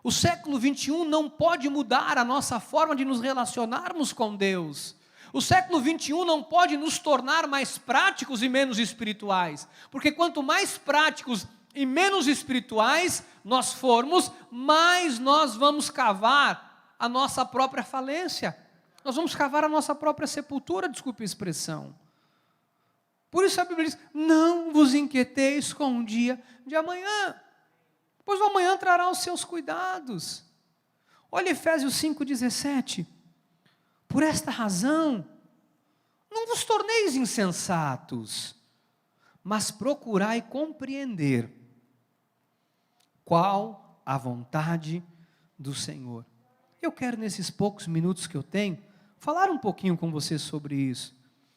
O século 21 não pode mudar a nossa forma de nos relacionarmos com Deus. O século 21 não pode nos tornar mais práticos e menos espirituais. Porque quanto mais práticos e menos espirituais nós formos, mais nós vamos cavar a nossa própria falência. Nós vamos cavar a nossa própria sepultura, desculpe a expressão. Por isso a Bíblia diz, não vos inquieteis com o dia de amanhã, pois o amanhã trará os seus cuidados. Olha Efésios 5,17. Por esta razão, não vos torneis insensatos, mas procurai compreender qual a vontade do Senhor. Eu quero, nesses poucos minutos que eu tenho, falar um pouquinho com você sobre isso,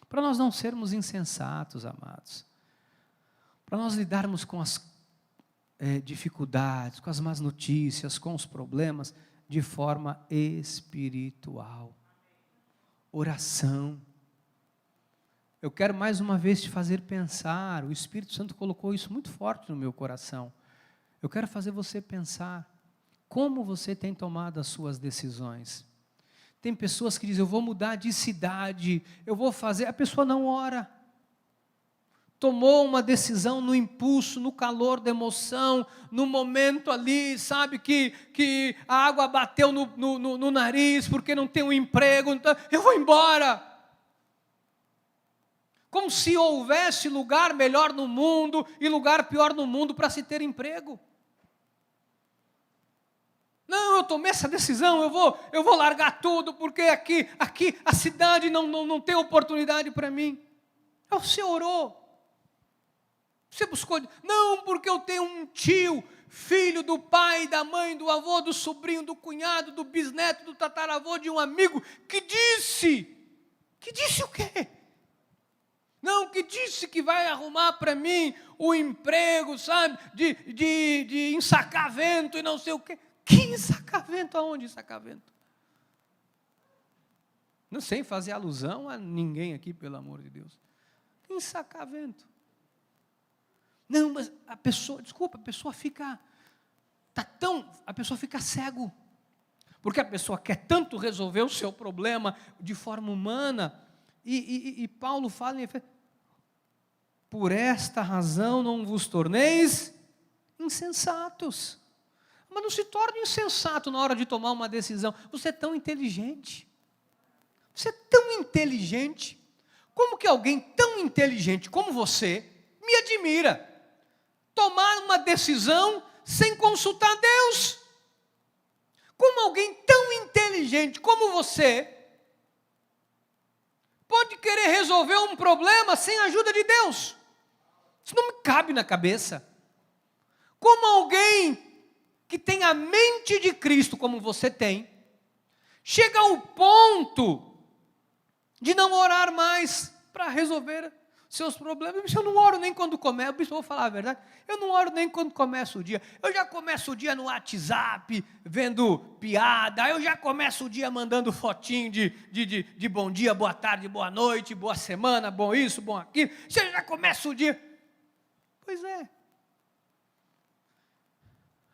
para nós não sermos insensatos, amados, para nós lidarmos com as dificuldades, com as más notícias, com os problemas, de forma espiritual. Oração. Eu quero mais uma vez te fazer pensar, o Espírito Santo colocou isso muito forte no meu coração. Eu quero fazer você pensar, como você tem tomado as suas decisões. Tem pessoas que dizem, eu vou mudar de cidade, eu vou fazer, a pessoa não ora. Tomou uma decisão no impulso, no calor da emoção, no momento ali, sabe, que a água bateu no nariz, porque não tem um emprego, então, eu vou embora. Como se houvesse lugar melhor no mundo e lugar pior no mundo para se ter emprego. Não, eu tomei essa decisão, eu vou largar tudo, porque aqui a cidade não tem oportunidade para mim. Você orou. Você buscou, não, porque eu tenho um tio, filho do pai, da mãe, do avô, do sobrinho, do cunhado, do bisneto, do tataravô, de um amigo, que disse o quê? Não, que disse que vai arrumar para mim o emprego, sabe, de ensacar vento e não sei o quê. Que ensacar vento? Aonde ensacar vento? Não sei fazer alusão a ninguém aqui, pelo amor de Deus. Ensacar vento. Não, mas a pessoa fica cego. Porque a pessoa quer tanto resolver o seu problema de forma humana. E Paulo fala em Efésios, por esta razão não vos torneis insensatos. Mas não se torne insensato na hora de tomar uma decisão. Você é tão inteligente. Você é tão inteligente. Como que alguém tão inteligente como você me admira? Tomar uma decisão sem consultar Deus. Como alguém tão inteligente como você pode querer resolver um problema sem a ajuda de Deus? Isso não me cabe na cabeça. Como alguém que tem a mente de Cristo como você tem, chega ao ponto de não orar mais para resolver seus problemas. Eu não oro nem quando começo, eu vou falar a verdade, eu não oro nem quando começa o dia. Eu já começo o dia no WhatsApp, vendo piada, eu já começo o dia mandando fotinho de bom dia, boa tarde, boa noite, boa semana, bom isso, bom aquilo. Você já começa o dia. Pois é.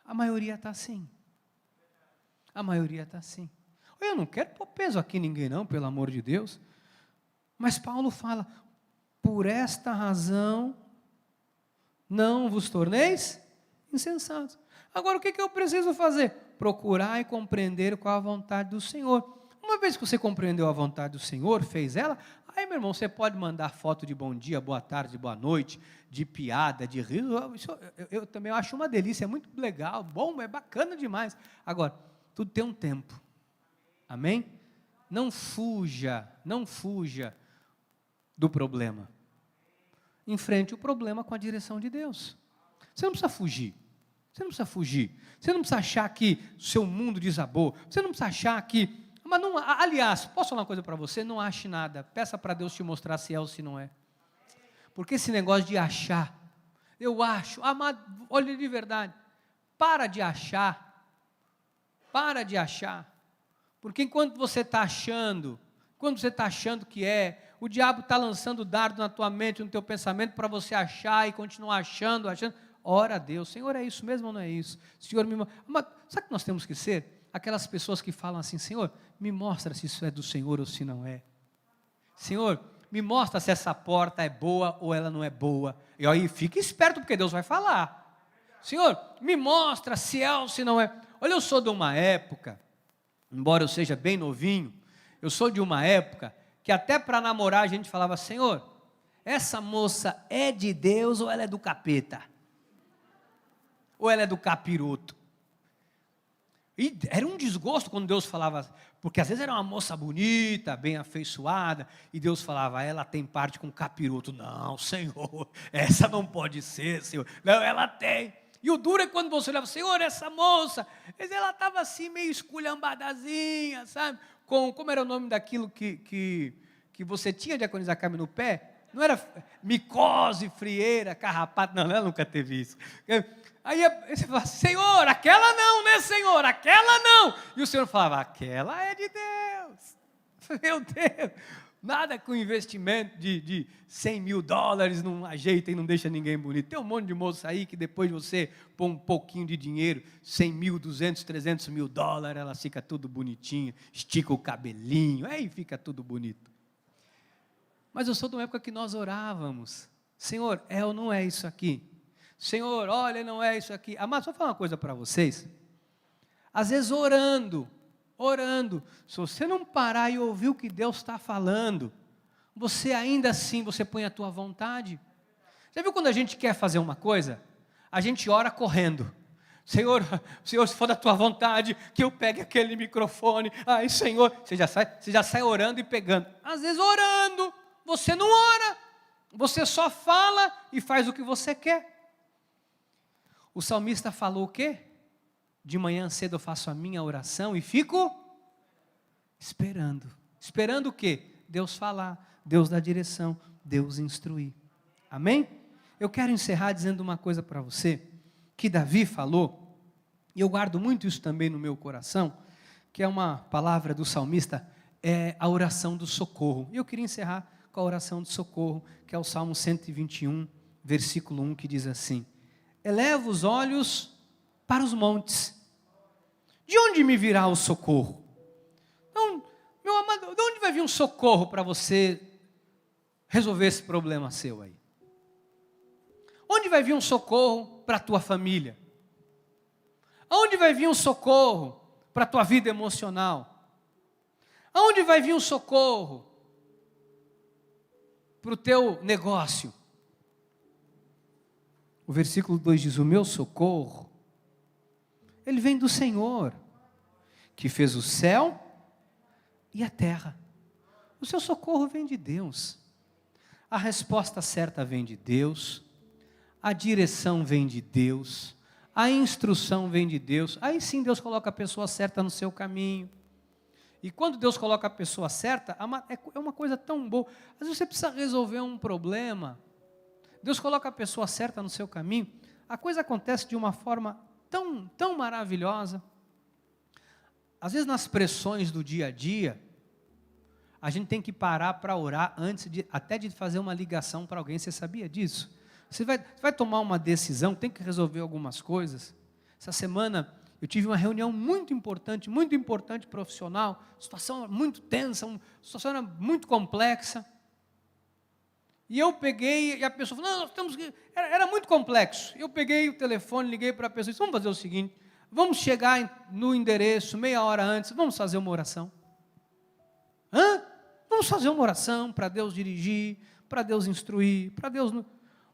A maioria está assim. A maioria está assim. Eu não quero pôr peso aqui em ninguém não, pelo amor de Deus. Mas Paulo fala, por esta razão, não vos torneis insensatos. Agora, o que eu preciso fazer? Procurar e compreender qual a vontade do Senhor. Uma vez que você compreendeu a vontade do Senhor, fez ela, aí, meu irmão, você pode mandar foto de bom dia, boa tarde, boa noite, de piada, de riso. Eu também acho uma delícia, é muito legal, bom, é bacana demais. Agora, tudo tem um tempo. Amém? Não fuja do problema. Enfrente o problema com a direção de Deus. Você não precisa fugir. Você não precisa fugir. Você não precisa achar que o seu mundo desabou. Você não precisa achar que... Mas não, aliás, posso falar uma coisa para você? Não ache nada. Peça para Deus te mostrar se é ou se não é. Porque esse negócio de achar, eu acho, amado, olha de verdade, para de achar. Para de achar. Porque enquanto você está achando, quando você está achando que o diabo está lançando dardo na tua mente, no teu pensamento, para você achar e continuar achando. Ora a Deus, Senhor, é isso mesmo ou não é isso? Senhor, mas sabe que nós temos que ser? Aquelas pessoas que falam assim, Senhor, me mostra se isso é do Senhor ou se não é. Senhor, me mostra se essa porta é boa ou ela não é boa. E aí, fique esperto, porque Deus vai falar. Senhor, me mostra se é ou se não é. Olha, eu sou de uma época, embora eu seja bem novinho, eu sou de uma época que até para namorar a gente falava, Senhor, essa moça é de Deus ou ela é do capeta? Ou ela é do capiroto? E era um desgosto quando Deus falava, porque às vezes era uma moça bonita, bem afeiçoada, e Deus falava, ela tem parte com capiroto. Não, Senhor, essa não pode ser, Senhor. Não, ela tem. E o duro é quando você olhava, Senhor, essa moça, ela estava assim meio esculhambadazinha, sabe? Como era o nome daquilo que você tinha, diaconisa Carmen, no pé? Não era micose, frieira, carrapato, não, ela nunca teve isso. Aí você fala, Senhor, aquela não, né, Senhor, aquela não. E o Senhor falava, aquela é de Deus. Meu Deus, nada com investimento de $100 mil não ajeita e não deixa ninguém bonito. Tem um monte de moça aí que depois de você pôr um pouquinho de dinheiro, 100 mil, 200, 300 mil dólares, ela fica tudo bonitinha, estica o cabelinho, aí fica tudo bonito. Mas eu sou de uma época que nós orávamos, Senhor, é ou não é isso aqui? Senhor, olha, não é isso aqui. Mas só falar uma coisa para vocês. Às vezes orando, se você não parar e ouvir o que Deus está falando, você ainda assim, você põe a tua vontade. Já viu quando a gente quer fazer uma coisa? A gente ora correndo. Senhor, se for da tua vontade, que eu pegue aquele microfone. Ai, Senhor, você já sai orando e pegando. Às vezes orando, você não ora. Você só fala e faz o que você quer. O salmista falou o quê? De manhã cedo eu faço a minha oração e fico esperando. Esperando o quê? Deus falar, Deus dar direção, Deus instruir. Amém? Eu quero encerrar dizendo uma coisa para você, que Davi falou, e eu guardo muito isso também no meu coração, que é uma palavra do salmista, é a oração do socorro. E eu queria encerrar com a oração do socorro, que é o Salmo 121, versículo 1, que diz assim, eleva os olhos para os montes. De onde me virá o socorro? Então, meu amado, de onde vai vir um socorro para você resolver esse problema seu aí? Onde vai vir um socorro para a tua família? Aonde vai vir um socorro para a tua vida emocional? Aonde vai vir um socorro para o teu negócio? O versículo 2 diz, o meu socorro, ele vem do Senhor, que fez o céu e a terra. O seu socorro vem de Deus. A resposta certa vem de Deus. A direção vem de Deus. A instrução vem de Deus. Aí sim Deus coloca a pessoa certa no seu caminho. E quando Deus coloca a pessoa certa, é uma coisa tão boa. Às vezes você precisa resolver um problema. Deus coloca a pessoa certa no seu caminho, a coisa acontece de uma forma tão maravilhosa. Às vezes nas pressões do dia a dia, a gente tem que parar para orar antes até de fazer uma ligação para alguém. Você sabia disso? Você vai tomar uma decisão, tem que resolver algumas coisas. Essa semana eu tive uma reunião muito importante profissional, situação muito tensa, uma situação muito complexa. E eu peguei, e a pessoa falou, não, nós temos que... Era muito complexo. Eu peguei o telefone, liguei para a pessoa e disse, vamos fazer o seguinte, vamos chegar no endereço meia hora antes, vamos fazer uma oração. Vamos fazer uma oração para Deus dirigir, para Deus instruir, para Deus...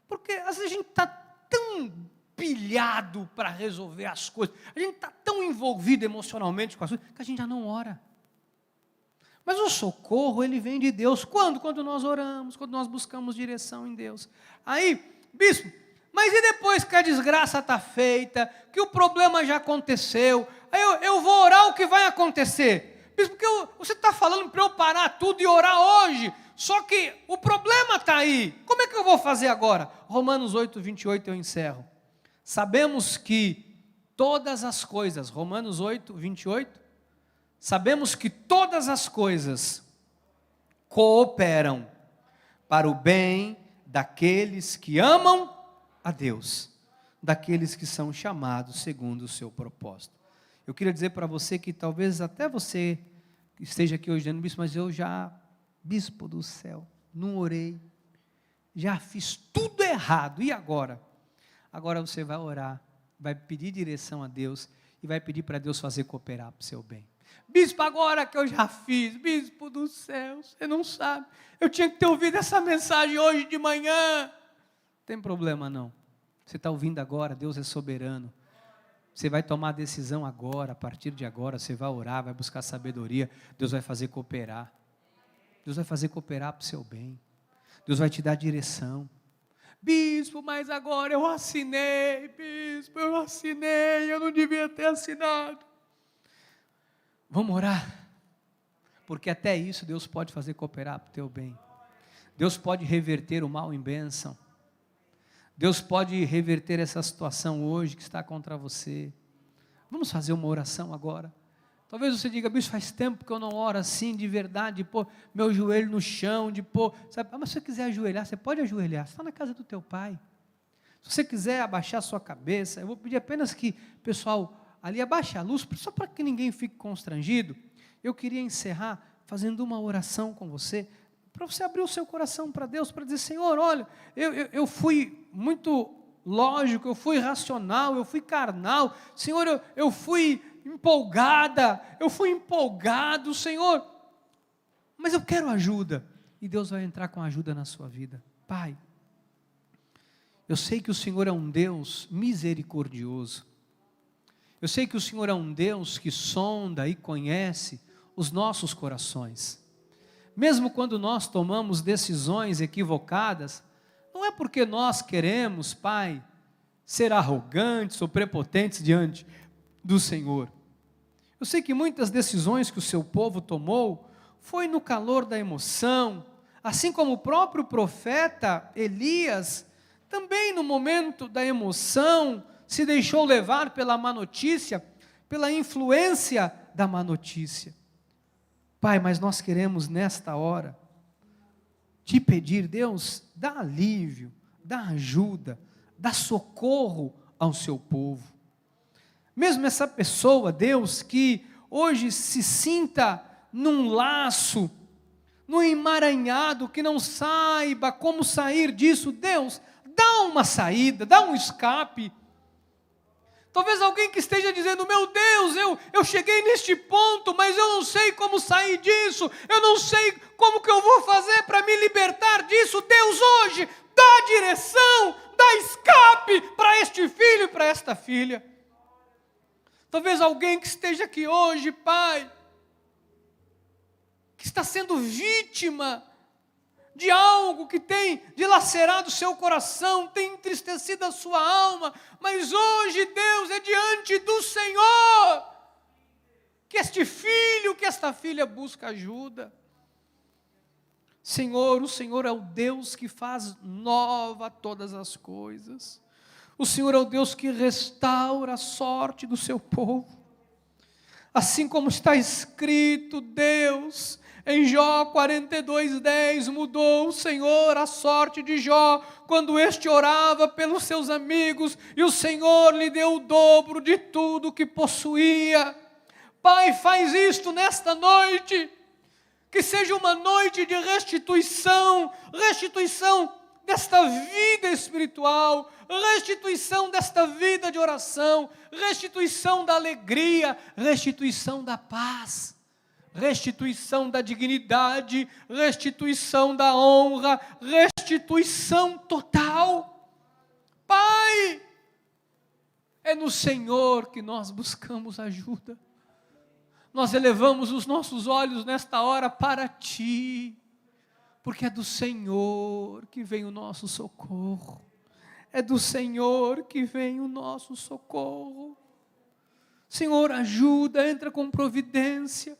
Porque às vezes a gente está tão pilhado para resolver as coisas, a gente está tão envolvido emocionalmente com as coisas, que a gente já não ora. Mas o socorro, ele vem de Deus. Quando? Quando nós oramos, quando nós buscamos direção em Deus. Aí, bispo, Mas e depois que a desgraça está feita, que o problema já aconteceu, aí eu vou orar, o que vai acontecer? Bispo, porque você está falando para eu parar tudo e orar hoje, só que o problema está aí, como é que eu vou fazer agora? Romanos 8, 28 eu encerro. Sabemos que todas as coisas, Romanos 8, 28, sabemos que todas as coisas cooperam para o bem daqueles que amam a Deus, daqueles que são chamados segundo o seu propósito. Eu queria dizer para você que talvez até você esteja aqui hoje dizendo, bispo, mas eu já, bispo do céu, não orei, já fiz tudo errado, e agora? Agora você vai orar, vai pedir direção a Deus e vai pedir para Deus fazer cooperar para o seu bem. Bispo, agora que eu já fiz, bispo do céu, você não sabe, eu tinha que ter ouvido essa mensagem hoje de manhã. Não tem problema não, você está ouvindo agora, Deus é soberano, você vai tomar a decisão agora, a partir de agora, você vai orar, vai buscar sabedoria, Deus vai fazer cooperar, Deus vai fazer cooperar para o seu bem, Deus vai te dar direção. Bispo, mas agora eu assinei, bispo, eu não devia ter assinado. Vamos orar, porque até isso Deus pode fazer cooperar para o teu bem. Deus pode reverter o mal em bênção. Deus pode reverter essa situação hoje que está contra você. Vamos fazer uma oração agora. Talvez você diga, bispo, faz tempo que eu não oro assim, de verdade, de pôr meu joelho no chão, de pôr, sabe? Mas se você quiser ajoelhar, você pode ajoelhar, você está na casa do teu pai. Se você quiser abaixar a sua cabeça, eu vou pedir apenas que o pessoal ali abaixe a luz, só para que ninguém fique constrangido. Eu queria encerrar fazendo uma oração com você, para você abrir o seu coração para Deus, para dizer, Senhor, olha, eu fui muito lógico, eu fui racional, eu fui carnal, Senhor, eu fui empolgada, eu fui empolgado, Senhor, mas eu quero ajuda, e Deus vai entrar com ajuda na sua vida. Pai, eu sei que o Senhor é um Deus misericordioso, eu sei que o Senhor é um Deus que sonda e conhece os nossos corações, mesmo quando nós tomamos decisões equivocadas, não é porque nós queremos, Pai, ser arrogantes ou prepotentes diante do Senhor. Eu sei que muitas decisões que o seu povo tomou, foi no calor da emoção, assim como o próprio profeta Elias, também no momento da emoção, se deixou levar pela má notícia, pela influência da má notícia. Pai, mas nós queremos nesta hora, te pedir, Deus, dá alívio, dá ajuda, dá socorro ao seu povo. Mesmo essa pessoa, Deus, que hoje se sinta num laço, num emaranhado, que não saiba como sair disso, Deus, dá uma saída, dá um escape. Talvez alguém que esteja dizendo, meu Deus, eu cheguei neste ponto, mas eu não sei como sair disso, eu não sei como que eu vou fazer para me libertar disso. Deus hoje dá direção, dá escape para este filho e para esta filha. Talvez alguém que esteja aqui hoje, Pai, que está sendo vítima de algo que tem dilacerado o seu coração, tem entristecido a sua alma, mas hoje, Deus, é diante do Senhor que este filho, que esta filha busca ajuda. Senhor, o Senhor é o Deus que faz nova todas as coisas. O Senhor é o Deus que restaura a sorte do seu povo. Assim como está escrito, Deus, em Jó 42:10, mudou o Senhor a sorte de Jó, quando este orava pelos seus amigos, e o Senhor lhe deu o dobro de tudo que possuía. Pai, faz isto nesta noite, que seja uma noite de restituição, restituição desta vida espiritual, restituição desta vida de oração, restituição da alegria, restituição da paz, restituição da dignidade, restituição da honra, restituição total. Pai, é no Senhor que nós buscamos ajuda. Nós elevamos os nossos olhos nesta hora para Ti, porque é do Senhor que vem o nosso socorro. é do Senhor que vem o nosso socorro. Senhor, ajuda, entra com providência,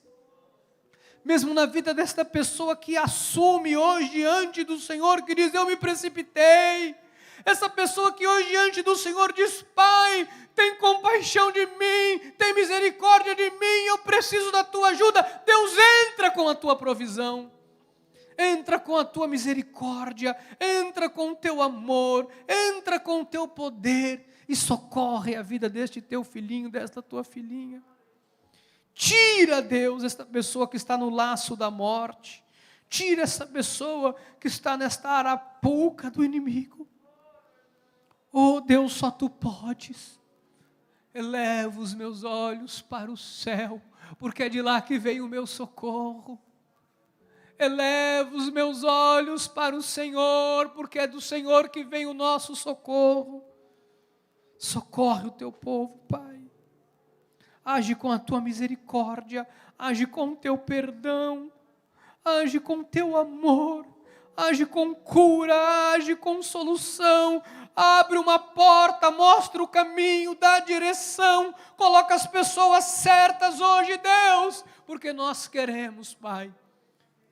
mesmo na vida desta pessoa que assume hoje diante do Senhor, que diz: eu me precipitei. Essa pessoa que hoje diante do Senhor diz: Pai, tem compaixão de mim, tem misericórdia de mim, eu preciso da tua ajuda. Deus, entra com a tua provisão, entra com a tua misericórdia, entra com o teu amor, entra com o teu poder e socorre a vida deste teu filhinho, desta tua filhinha. Tira, Deus, esta pessoa que está no laço da morte, tira essa pessoa que está nesta arapuca do inimigo. Oh Deus, só tu podes. Eleva os meus olhos para o céu, porque é de lá que vem o meu socorro. Eleva os meus olhos para o Senhor, porque é do Senhor que vem o nosso socorro. Socorre o teu povo, Pai. Age com a tua misericórdia, age com o teu perdão, age com o teu amor, age com cura, age com solução. Abre uma porta, mostra o caminho, dá a direção, coloca as pessoas certas hoje, Deus, porque nós queremos, Pai,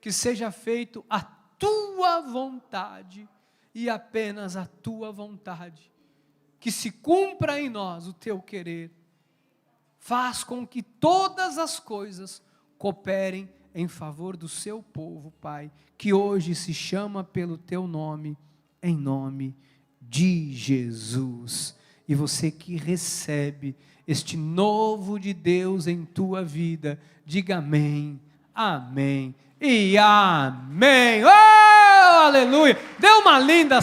que seja feito a tua vontade e apenas a tua vontade, que se cumpra em nós o teu querer. Faz com que todas as coisas cooperem em favor do seu povo, Pai, que hoje se chama pelo teu nome, em nome de Jesus. E você que recebe este novo de Deus em tua vida, diga amém, amém e amém. Oh, aleluia! Dê uma linda